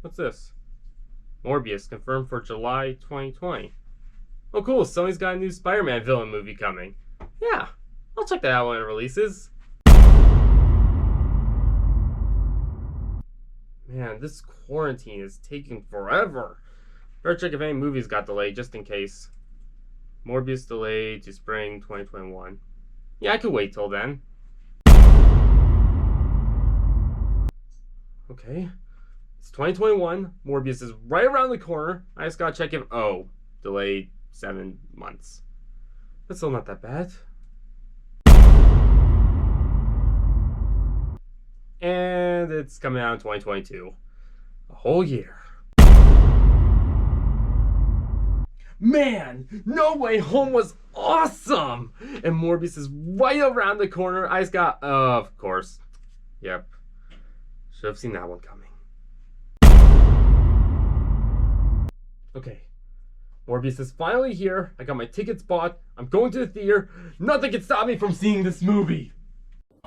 What's this? Morbius confirmed for July 2020. Oh cool, Sony's got a new Spider-Man villain movie coming. Yeah, I'll check that out when it releases. Man, this quarantine is taking forever. Better check if any movies got delayed just in case. Morbius delayed to spring 2021. Yeah, I could wait till then. Okay. It's 2021. Morbius is right around the corner. I just gotta check if... Oh, delayed 7 months. That's still not that bad. And it's coming out in 2022. A whole year. Man, No Way Home was awesome! And Morbius is right around the corner. I just got... of course. Yep. Should have seen that one coming. Okay. Morbius is finally here. I got my tickets bought. I'm going to the theater. Nothing can stop me from seeing this movie.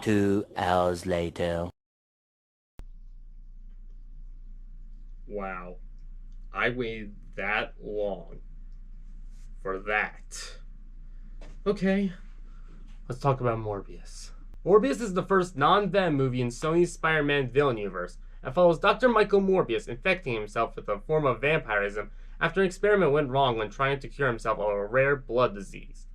2 hours later. Wow. I waited that long for that. Okay. Let's talk about Morbius. Morbius is the first non-Venom movie in Sony's Spider-Man villain universe and follows Dr. Michael Morbius infecting himself with a form of vampirism after an experiment went wrong when trying to cure himself of a rare blood disease.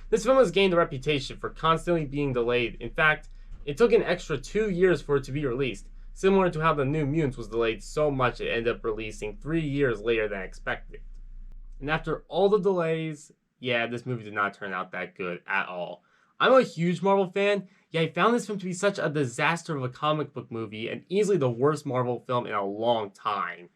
This film has gained a reputation for constantly being delayed. In fact, it took an extra 2 years for it to be released, similar to how The New Mutants was delayed so much it ended up releasing 3 years later than expected. And after all the delays, yeah, this movie did not turn out that good at all. I'm a huge Marvel fan, yet I found this film to be such a disaster of a comic book movie and easily the worst Marvel film in a long time.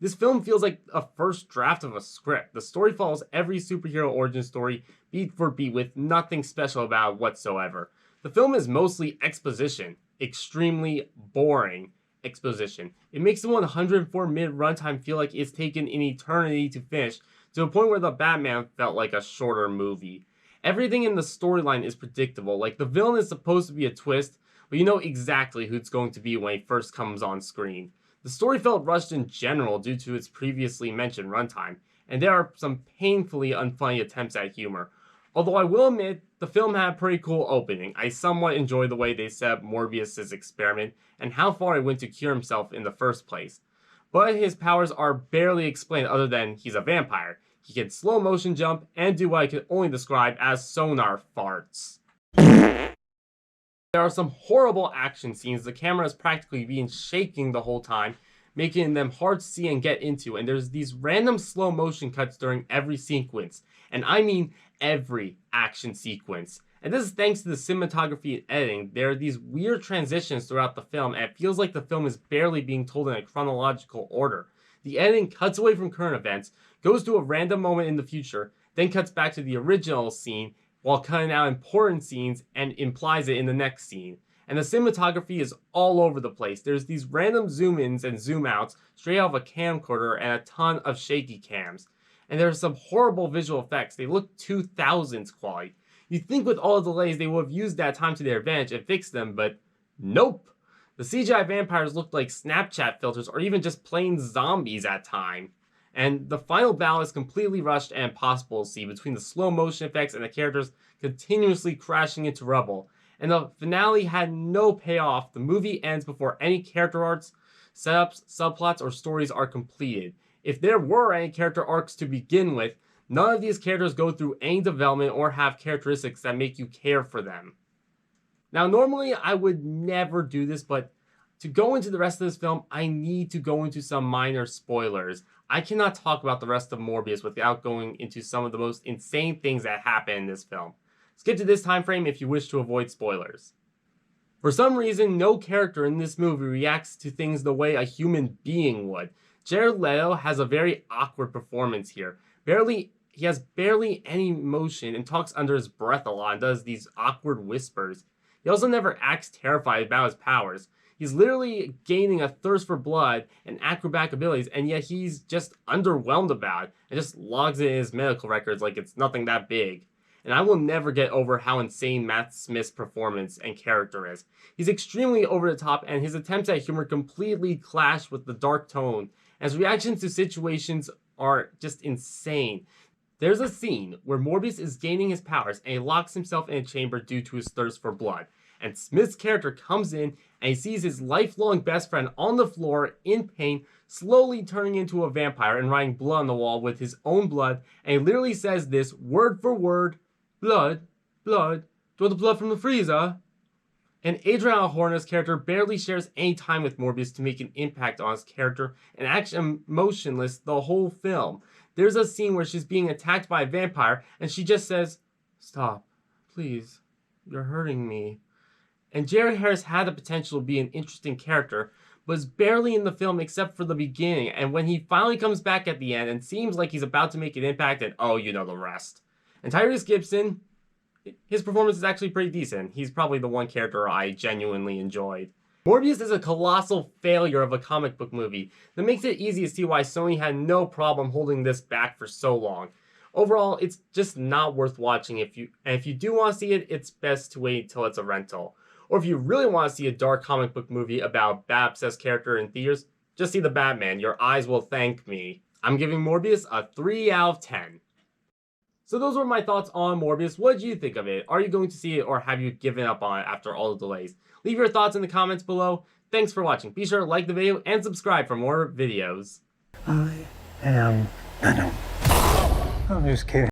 This film feels like a first draft of a script. The story follows every superhero origin story beat for beat with nothing special about it whatsoever. The film is mostly exposition, extremely boring exposition. It makes the 104-minute runtime feel like it's taken an eternity to finish, to a point where The Batman felt like a shorter movie. Everything in the storyline is predictable, like the villain is supposed to be a twist, but you know exactly who it's going to be when he first comes on screen. The story felt rushed in general due to its previously mentioned runtime, and there are some painfully unfunny attempts at humor. Although I will admit, the film had a pretty cool opening. I somewhat enjoyed the way they set up Morbius' experiment and how far he went to cure himself in the first place. But his powers are barely explained other than he's a vampire. He can slow motion jump and do what I can only describe as sonar farts. There are some horrible action scenes. The camera is practically being shaking the whole time, making them hard to see and get into, and there's these random slow motion cuts during every sequence. And I mean every action sequence. And this is thanks to the cinematography and editing. There are these weird transitions throughout the film, and it feels like the film is barely being told in a chronological order. The editing cuts away from current events, goes to a random moment in the future, then cuts back to the original scene, while cutting out important scenes and implies it in the next scene. And the cinematography is all over the place. There's these random zoom-ins and zoom-outs straight out of a camcorder and a ton of shaky cams. And there's some horrible visual effects. They look 2000s quality. You'd think with all the delays they would have used that time to their advantage and fixed them, but nope. The CGI vampires looked like Snapchat filters or even just plain zombies at times. And the final battle is completely rushed and impossible to see between the slow motion effects and the characters continuously crashing into rubble. And the finale had no payoff. The movie ends before any character arcs, setups, subplots, or stories are completed. If there were any character arcs to begin with, none of these characters go through any development or have characteristics that make you care for them. Now, normally I would never do this, but to go into the rest of this film, I need to go into some minor spoilers. I cannot talk about the rest of Morbius without going into some of the most insane things that happen in this film. Skip to this time frame if you wish to avoid spoilers. For some reason, no character in this movie reacts to things the way a human being would. Jared Leto has a very awkward performance here. He has barely any emotion and talks under his breath a lot and does these awkward whispers. He also never acts terrified about his powers. He's literally gaining a thirst for blood and acrobatic abilities, and yet he's just underwhelmed about it and just logs it in his medical records like it's nothing that big. And I will never get over how insane Matt Smith's performance and character is. He's extremely over the top, and his attempts at humor completely clash with the dark tone and his reactions to situations are just insane. There's a scene where Morbius is gaining his powers and he locks himself in a chamber due to his thirst for blood. And Smith's character comes in and he sees his lifelong best friend on the floor in pain, slowly turning into a vampire and writing blood on the wall with his own blood. And he literally says this word for word, blood, blood, draw the blood from the freezer. And Adriana Horna's character barely shares any time with Morbius to make an impact on his character and acts emotionless the whole film. There's a scene where she's being attacked by a vampire and she just says, "Stop, please, you're hurting me." And Jared Harris had the potential to be an interesting character, but is barely in the film except for the beginning, and when he finally comes back at the end and seems like he's about to make an impact, and oh, you know the rest. And Tyrese Gibson, his performance is actually pretty decent. He's probably the one character I genuinely enjoyed. Morbius is a colossal failure of a comic book movie that makes it easy to see why Sony had no problem holding this back for so long. Overall, it's just not worth watching. If you do want to see it, it's best to wait till it's a rental. Or if you really want to see a dark comic book movie about a Bat-obsessed character in theaters, just see The Batman. Your eyes will thank me. I'm giving Morbius a 3 out of 10. So those were my thoughts on Morbius. What did you think of it? Are you going to see it or have you given up on it after all the delays? Leave your thoughts in the comments below. Thanks for watching. Be sure to like the video and subscribe for more videos. I am Venom. I'm just kidding.